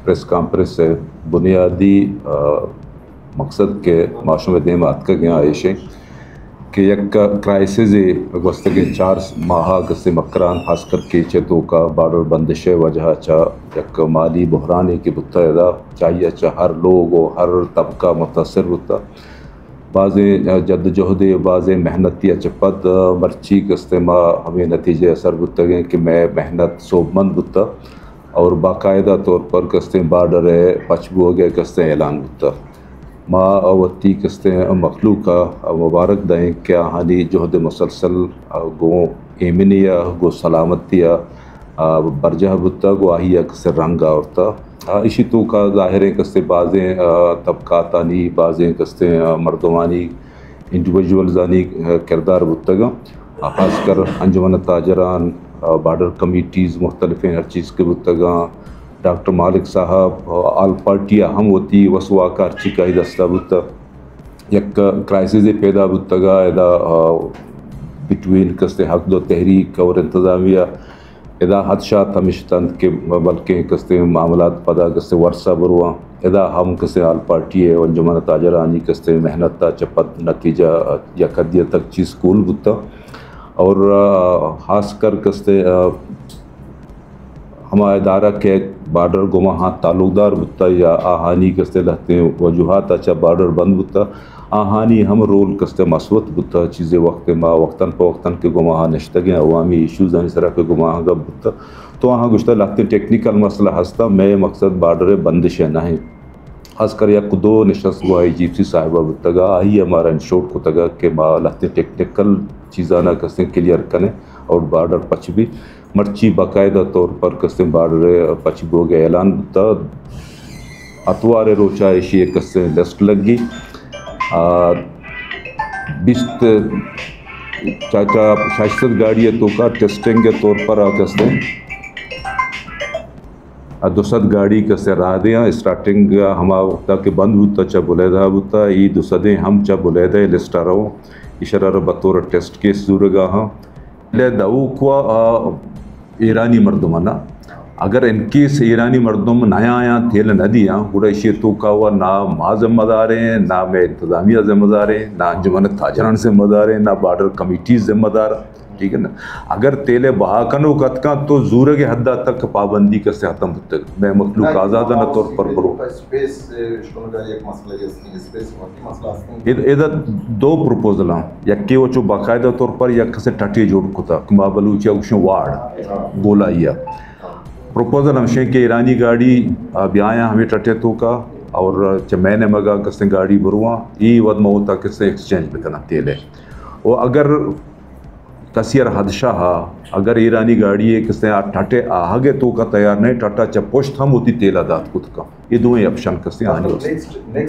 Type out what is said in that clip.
press conference से बुनियादी मकसद के माशूम देमात का गया आयशे कि एक क्राइसिस वस्त के 4 माह गसे मकरान खासकर के चेतों का बॉर्डर बंदिश वजह चा एक माली बहरान की बुत्ता चाहिए चा हर लोग और हर तबका मुतासर बुत्ता बाज़ जद्दोजहद बाज़ मेहनती चपद मर्ची गस्ते माँ हमें नतीजे असर बुत्ता गए कि मैं मेहनत सोबमंद बुत्ता और बाकायदा तौर पर कस्ते बॉर्डर पचबू गए कस्ते ऐलान बुत्ता माँ अवती कस्ते मखलूका मुबारक दें क्या हानि जहद मुसलसल गो एमिनिया गो सलामतिया बरजह बुत्ता गो आहिया कस्ते रंग औरता इसी तो का ज़ाहिर है कस्ते बाज़ें तबकातानी बाज़ें कस्ते मर्दमानी इंडिविजुअल्सानी किरदार बुत्तगा खासकर अंजुमन ताजरान बॉर्डर कमिटीज़ मुख्तलिफ हर चीज़ के बुत्तगा डॉक्टर मालिक साहब आल पार्टी अहम होती वसवा का अर्ची का ही दस्ता बुत्ता एक क्राइसिस पैदा बुत्तगा एदा बिटवीन कस्ते हक दो तहरीक और इंतज़ामिया एदा हदशात हमिशतंद के बल्कि कस्ते मामलात पदा कस्ते वर्षा बरुआ एदा हम कस्ते आल पार्टी है अंजुमन ताजरानी कस्ते मेहनत चपत नतीजा या कदिया तक चीज़ स्कूल बुत्ता और खासकर कस्ते हमारा इदारा के बॉर्डर गुमा हाँ ताल्लुकदार बुत्ता या आहानी कस्ते लहते वजूहात अच्छा बॉर्डर बंद बुत्ता आहानी हम रोल कस्ते मसवत बुत्ता चीज़ें वक्त मा वक्तन प वक्तन के गुमा हाँ नश्तगे अवामी इशूज़ इस तरह के गुमा हाँ गब बुत्ता तो हाँ गुश्ता लगते टेक्निकल मसला हंसता मैं मकसद बॉर्डर बंदिश है ना है खासकर या दो नशस्त हुआ जीपसी साहिबा बुत्तगा आई हमारा इंशोट को तगा के मा लगते टेक्निकल चीज़ाना कस्ते क्लियर करें और बॉर्डर पच भी मर्ची बाकायदा तौर पर कस्ते बॉर्डर पचबो के ऐलान बुत्ता अतवार रोचा एशिए कस्ते लिस्ट लगी बिस्त चाचा शाश्वत गाड़ी तो का टेस्टिंग के तौर पर कस्ते दुसद गाड़ी कस्ते रहा दिया स्टार्टिंग हमा वक्ता के बंद बुत्ता चा बुलेदा बुत्ता ये दुसदें हम चा बुलेदा लिस्ट आ रहा इशारा बतौर टेस्ट केस दूरगा हाँ ले दाऊ को ईरानी मर्दमाना अगर इनकेस ईरानी मर्दम नया आया तेल न दिया पूरा इशे तो का हुआ ना माँ ज़िम्मेदार हैं ना मैं इंतज़ामिया ज़िम्मेदार है ना अंजुमन ताजरान ज़िम्मेदार है ना बॉर्डर कमिटीज़ ज़िम्मेदार ठीक है ना अगर तेले बहाकनो कतका तो जूर के हद तक पाबंदी का से ख़त्म तक मैं मखलूक आज़ाद न तौर पर करो इधर 2 प्रपोजल हैं यक्के वो जो बाकायदा तौर पर यक से टटे जोड़ कुता बलूचिया उशों वार्ड बोलाइया प्रपोजल हमशे के ईरानी गाड़ी ब्याया हमें टटे तो का और मैंने मगा कस्ते गाड़ी बरुआ ये वद मौता किससे एक्सचेंज पे करना तेल है वो अगर कसियर हदशा हा अगर ईरानी गाड़ी है किसने टाटे आगे तो का तैयार नहीं टाटा चपोश हम होती तेल आदात खुद का ये 2 ऑप्शन कस्ते आने